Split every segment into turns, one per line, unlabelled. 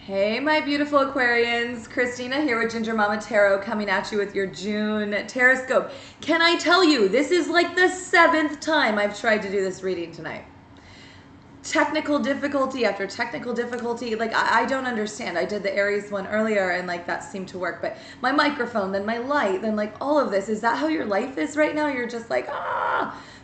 Hey, my beautiful Aquarians. Christina here with Ginger Mama Tarot coming at you with your June Tarotscope. Can I tell you, this is like the 7th time I've tried to do this reading tonight. Technical difficulty after technical difficulty. Like, I don't understand. I did the Aries one earlier and like that seemed to work, but my microphone, then my light, then like all of this. Is that how your life is right now? You're just like,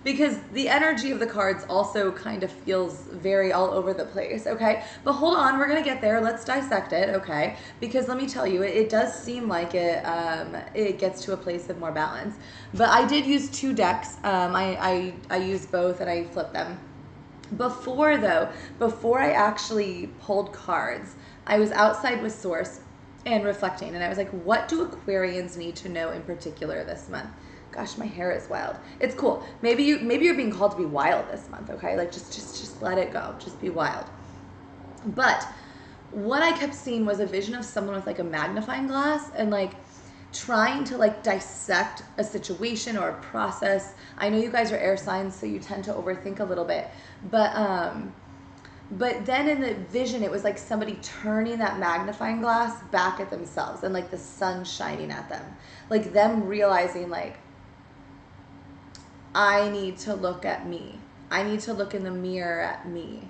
because the energy of the cards also kind of feels very all over the place, okay? But hold on, we're gonna get there. Let's dissect it, okay? Because let me tell you, it does seem like it gets to a place of more balance. But I did use 2 decks. I used both and I flipped them. Before I actually pulled cards, I was outside with Source and reflecting, and I was like, what do Aquarians need to know in particular this month? Gosh, my hair is wild. It's cool. Maybe you're being called to be wild this month, okay? Like just let it go. Just be wild. But what I kept seeing was a vision of someone with like a magnifying glass and like trying to like dissect a situation or a process. I know you guys are air signs, so you tend to overthink a little bit, but then in the vision it was like somebody turning that magnifying glass back at themselves and like the sun shining at them, like them realizing like, I need to look at me, I need to look in the mirror at me,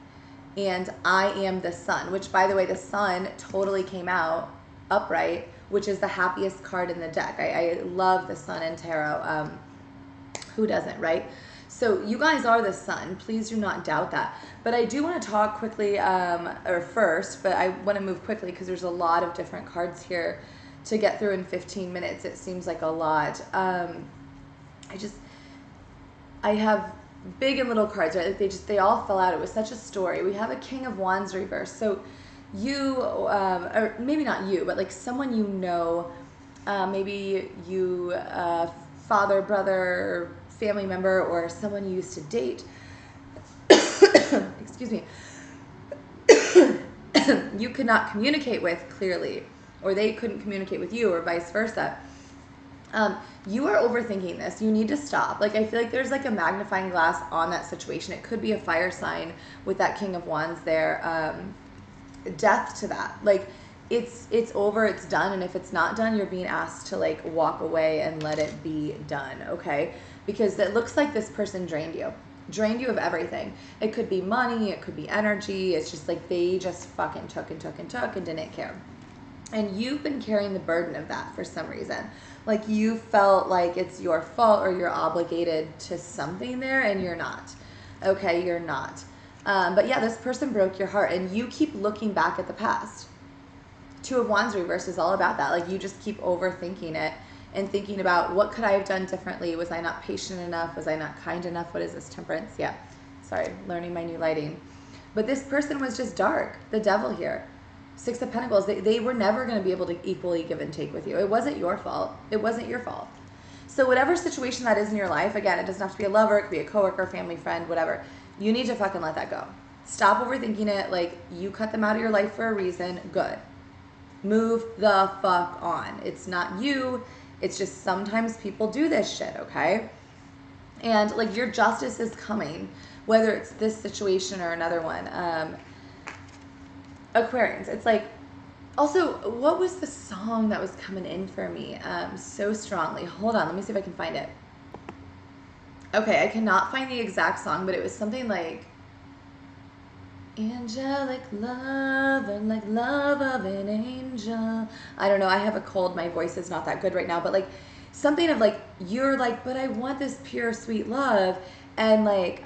and I am the sun, which by the way the sun totally came out upright, which is the happiest card in the deck. I love the sun in tarot. Who doesn't, right? So you guys are the sun. Please do not doubt that. But I do want to talk quickly, or first, but I want to move quickly because there's a lot of different cards here to get through in 15 minutes. It seems like a lot. I have big and little cards, right? Like they all fell out. It was such a story. We have a King of Wands reverse. So you, or maybe not you, but like someone you know, maybe you, father, brother, family member, or someone you used to date, excuse me, you could not communicate with clearly, or they couldn't communicate with you, or vice versa. You are overthinking this. You need to stop. Like, I feel like there's like a magnifying glass on that situation. It could be a fire sign with that King of Wands there. Death to that. Like, it's over, it's done, and if it's not done, you're being asked to like walk away and let it be done, okay? Because it looks like this person drained you of everything. It could be money, it could be energy. It's just like they just fucking took and didn't care. And you've been carrying the burden of that for some reason. Like, you felt like it's your fault or you're obligated to something there, and you're not. Okay, you're not. But yeah, this person broke your heart, and you keep looking back at the past. 2 of Wands reverse is all about that. Like, you just keep overthinking it and thinking about, what could I have done differently? Was I not patient enough? Was I not kind enough? What is this, Temperance? Yeah, sorry, learning my new lighting. But this person was just dark, the devil here. 6 of Pentacles, they were never going to be able to equally give and take with you. It wasn't your fault. It wasn't your fault. So whatever situation that is in your life, again, it doesn't have to be a lover, it could be a coworker, family, friend, whatever. You need to fucking let that go. Stop overthinking it. Like, you cut them out of your life for a reason. Good. Move the fuck on. It's not you. It's just sometimes people do this shit, okay? And like, your justice is coming, whether it's this situation or another one. Aquarians, it's like, also, what was the song that was coming in for me so strongly? Hold on, let me see if I can find it. Okay, I cannot find the exact song, but it was something like angelic love, or like love of an angel. I don't know, I have a cold, my voice is not that good right now, but like something of like, you're like, but I want this pure, sweet love, and like,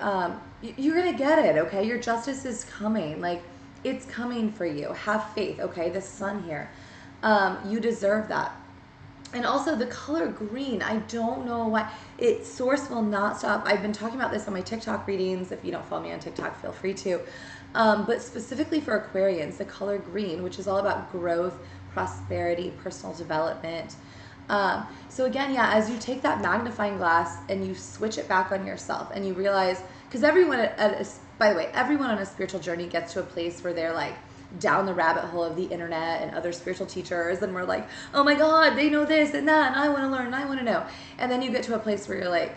you're gonna get it, okay? Your justice is coming. Like, it's coming for you. Have faith, okay? The sun here. You deserve that. And also the color green, I don't know why. Source will not stop. I've been talking about this on my TikTok readings. If you don't follow me on TikTok, feel free to. But specifically for Aquarians, the color green, which is all about growth, prosperity, personal development. So again, yeah, as you take that magnifying glass and you switch it back on yourself and you realize, because everyone by the way, everyone on a spiritual journey gets to a place where they're like down the rabbit hole of the internet and other spiritual teachers, and we're like, oh my God, they know this and that, and I want to learn, and I want to know. And then you get to a place where you're like,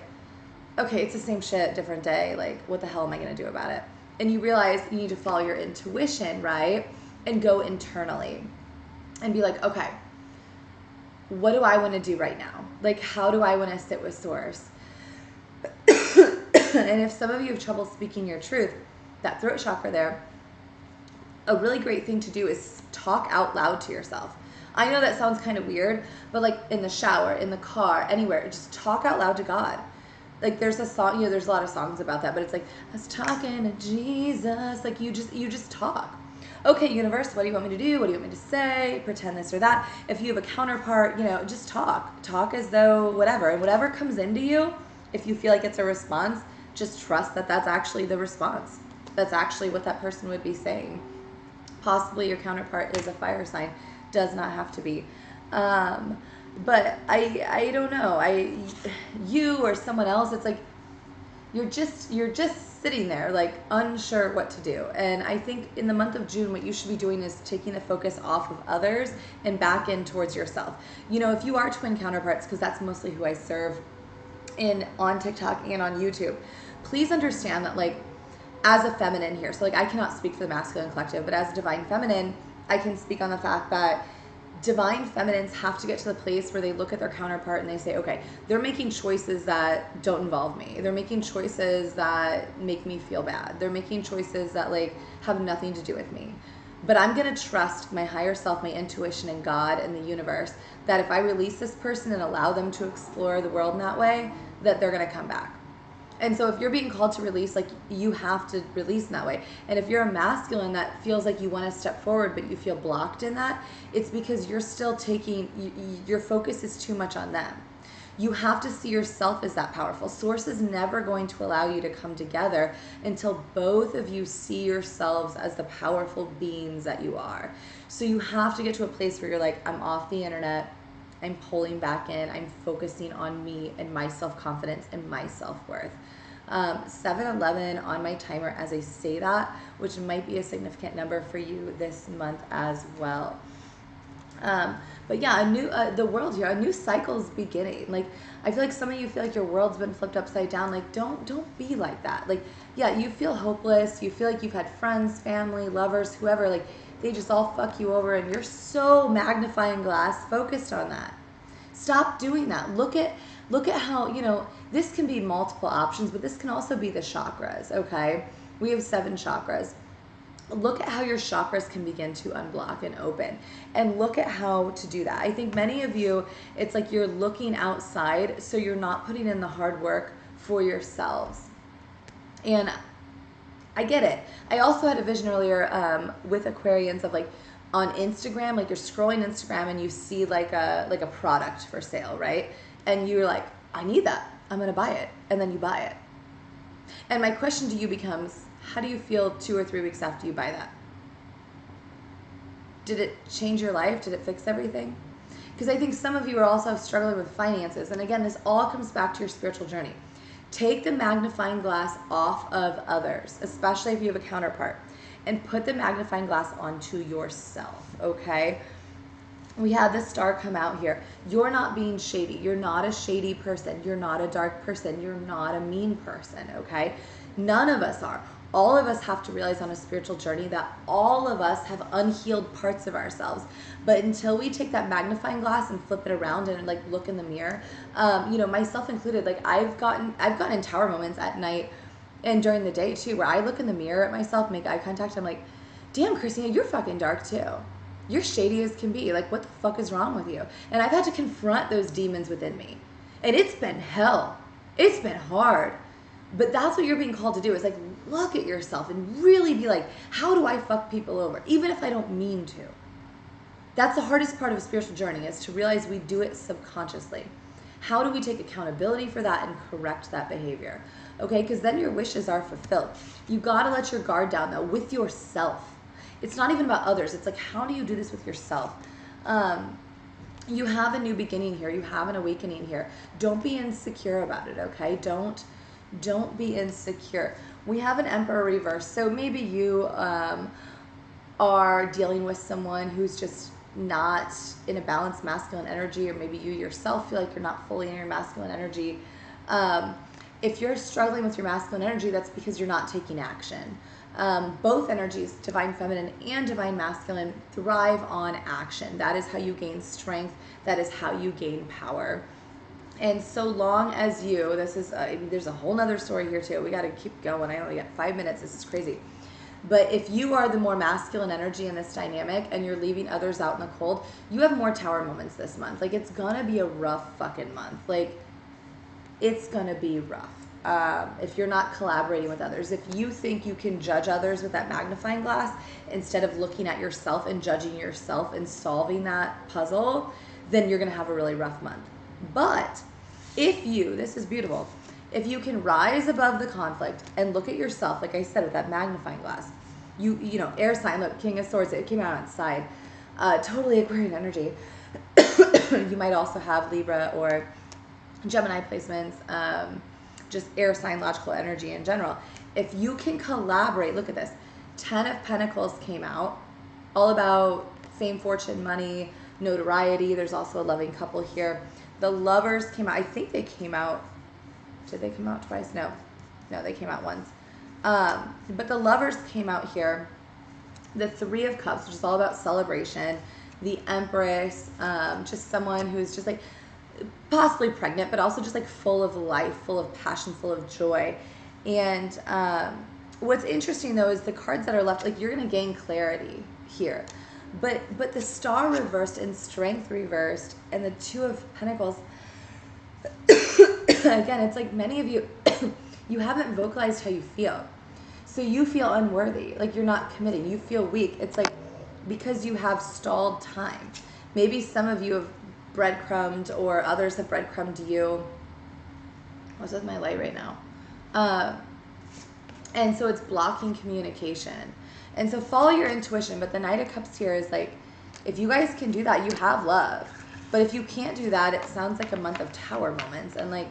okay, it's the same shit, different day. Like, what the hell am I going to do about it? And you realize you need to follow your intuition, right? and go internally and be like, okay, what do I want to do right now? Like, how do I want to sit with source? And if some of you have trouble speaking your truth, that throat chakra there, a really great thing to do is talk out loud to yourself. I know that sounds kind of weird, but like in the shower, in the car, anywhere, just talk out loud to God. Like there's a song, there's a lot of songs about that, but it's like, I was talking to Jesus. Like you just talk. Okay, universe, what do you want me to do? What do you want me to say? Pretend this or that. If you have a counterpart, just talk. Talk as though whatever. And whatever comes into you, if you feel like it's a response, just trust that that's actually the response. That's actually what that person would be saying. Possibly your counterpart is a fire sign. Does not have to be. But I don't know. You or someone else, it's like you're just sitting there like unsure what to do. And I think in the month of June, what you should be doing is taking the focus off of others and back in towards yourself. If you are twin counterparts, because that's mostly who I serve on TikTok and on YouTube, please understand that like as a feminine here, so like I cannot speak for the masculine collective, but as a divine feminine, I can speak on the fact that divine feminines have to get to the place where they look at their counterpart and they say, okay, they're making choices that don't involve me. They're making choices that make me feel bad. They're making choices that like have nothing to do with me. But I'm going to trust my higher self, my intuition, and God and the universe that if I release this person and allow them to explore the world in that way, that they're going to come back. And so if you're being called to release, like you have to release in that way. And if you're a masculine that feels like you want to step forward, but you feel blocked in that, it's because you're still your focus is too much on them. You have to see yourself as that powerful. Source is never going to allow you to come together until both of you see yourselves as the powerful beings that you are. So you have to get to a place where you're like, I'm off the internet. I'm pulling back in. I'm focusing on me and my self-confidence and my self-worth. 7-11 on my timer as I say that, which might be a significant number for you this month as well. But yeah, the world here, a new cycle is beginning. Like, I feel like some of you feel like your world's been flipped upside down. Like, don't be like that. Like, yeah, you feel hopeless. You feel like you've had friends, family, lovers, whoever, like, they just all fuck you over and you're so magnifying glass focused on that. Stop doing that. Look at how, this can be multiple options, but this can also be the chakras, okay? We have 7 chakras. Look at how your chakras can begin to unblock and open, and look at how to do that. I think many of you, it's like you're looking outside, so you're not putting in the hard work for yourselves. And I get it. I also had a vision earlier with Aquarians of like on Instagram, like you're scrolling Instagram and you see like a product for sale, right? And you're like, I need that. I'm going to buy it. And then you buy it. And my question to you becomes, how do you feel 2 or 3 weeks after you buy that? Did it change your life? Did it fix everything? Because I think some of you are also struggling with finances. And again, this all comes back to your spiritual journey. Take the magnifying glass off of others, especially if you have a counterpart, and put the magnifying glass onto yourself, okay? We had the star come out here. You're not being shady. You're not a shady person. You're not a dark person. You're not a mean person, okay? None of us are. All of us have to realize on a spiritual journey that all of us have unhealed parts of ourselves. But until we take that magnifying glass and flip it around and like look in the mirror, myself included, like I've gotten in tower moments at night and during the day too, where I look in the mirror at myself, make eye contact. I'm like, damn, Christina, you're fucking dark too. You're shady as can be. Like, what the fuck is wrong with you? And I've had to confront those demons within me. And it's been hell. It's been hard. But that's what you're being called to do, is like look at yourself and really be like, how do I fuck people over? Even if I don't mean to. That's the hardest part of a spiritual journey, is to realize we do it subconsciously. How do we take accountability for that and correct that behavior? Okay, because then your wishes are fulfilled. You got to let your guard down though, with yourself. It's not even about others. It's like, how do you do this with yourself? You have a new beginning here. You have an awakening here. Don't be insecure about it, okay? Don't be insecure. We have an Emperor reverse. So maybe you are dealing with someone who's just not in a balanced masculine energy, or maybe you yourself feel like you're not fully in your masculine energy. If you're struggling with your masculine energy, that's because you're not taking action. Both energies, divine feminine and divine masculine, thrive on action. That is how you gain strength. That is how you gain power. And so long as you, this is, there's a whole nother story here too. We got to keep going. I only got 5 minutes. This is crazy. But if you are the more masculine energy in this dynamic and you're leaving others out in the cold, you have more tower moments this month. Like, it's going to be a rough fucking month. Like, it's going to be rough. If you're not collaborating with others, if you think you can judge others with that magnifying glass instead of looking at yourself and judging yourself and solving that puzzle, then you're going to have a really rough month. But if you, this is beautiful, if you can rise above the conflict and look at yourself, like I said, with that magnifying glass, you know, air sign, look, King of Swords, it came out on its side, totally Aquarian energy. You might also have Libra or Gemini placements, just air sign, logical energy in general. If you can collaborate, look at this, 10 of Pentacles came out, all about fame, fortune, money, notoriety. There's also a loving couple here. The Lovers came out. I think they came out. Did they come out twice? No, they came out once. But the Lovers came out here. The Three of Cups, which is all about celebration. The Empress, just someone who's just like possibly pregnant, but also just like full of life, full of passion, full of joy. And what's interesting though is the cards that are left, like, you're going to gain clarity here. But the Star reversed and Strength reversed and the Two of Pentacles, again, it's like many of you, you haven't vocalized how you feel. So you feel unworthy, like you're not committing. You feel weak. It's like because you have stalled time. Maybe some of you have breadcrumbed or others have breadcrumbed you. What's with my light right now? And so it's blocking communication. And so follow your intuition. But the Knight of Cups here is like, if you guys can do that, you have love. But if you can't do that, it sounds like a month of tower moments. And like,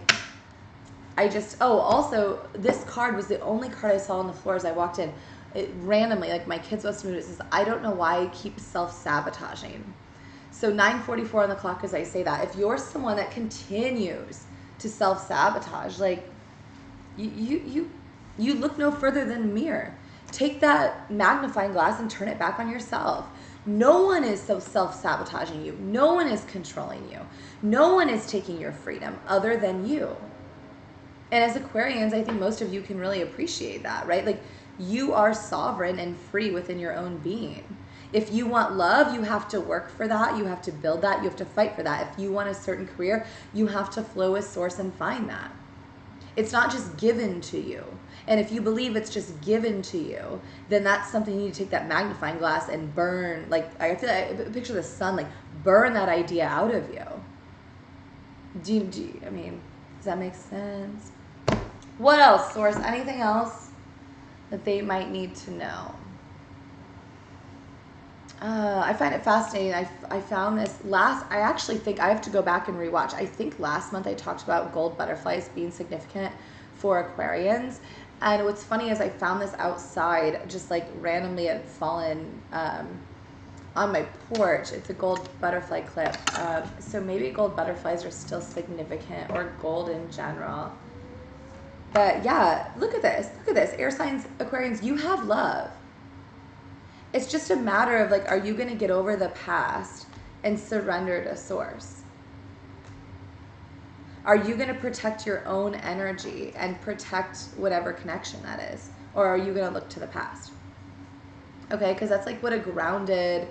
also, this card was the only card I saw on the floor as I walked in. It randomly, like my kids was to move, it says, I don't know why I keep self-sabotaging. So 9:44 on the clock as I say that. If you're someone that continues to self-sabotage, like, you look no further than a mirror. Take that magnifying glass and turn it back on yourself. No one is so self-sabotaging you. No one is controlling you. No one is taking your freedom other than you. And as Aquarians, I think most of you can really appreciate that, right? Like, you are sovereign and free within your own being. If you want love, you have to work for that. You have to build that. You have to fight for that. If you want a certain career, you have to flow with source and find that. It's not just given to you. And if you believe it's just given to you, then that's something you need to take that magnifying glass and burn. Like, I feel like, picture the sun, like, burn that idea out of you. I mean, does that make sense? What else, Source? Anything else that they might need to know? I find it fascinating. I found this I actually think I have to go back and rewatch. I think last month I talked about gold butterflies being significant for Aquarians. And what's funny is I found this outside, just like randomly it had fallen on my porch. It's a gold butterfly clip. So maybe gold butterflies are still significant, or gold in general. But yeah, look at this. Look at this. Air signs, Aquarians, you have love. It's just a matter of like, are you going to get over the past and surrender to source? Are you going to protect your own energy and protect whatever connection that is? Or are you going to look to the past? Okay, because that's like what a grounded,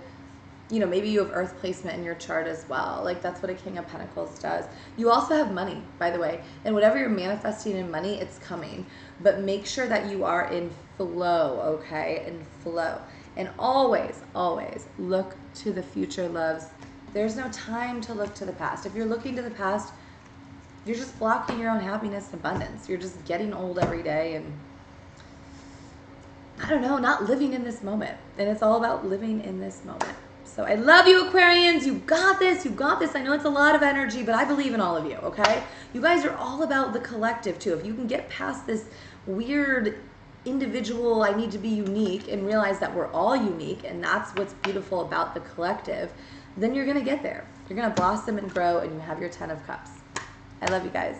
you know, maybe you have earth placement in your chart as well. Like, that's what a King of Pentacles does. You also have money, by the way. And whatever you're manifesting in money, it's coming. But make sure that you are in flow, okay? In flow. And always, always look to the future, loves. There's no time to look to the past. If you're looking to the past, you're just blocking your own happiness and abundance. You're just getting old every day and, I don't know, not living in this moment. And it's all about living in this moment. So I love you, Aquarians. You got this. You got this. I know it's a lot of energy, but I believe in all of you, okay? You guys are all about the collective, too. If you can get past this weird individual, I need to be unique, and realize that we're all unique, and that's what's beautiful about the collective, then you're going to get there. You're going to blossom and grow, and you have your 10 of Cups. I love you guys.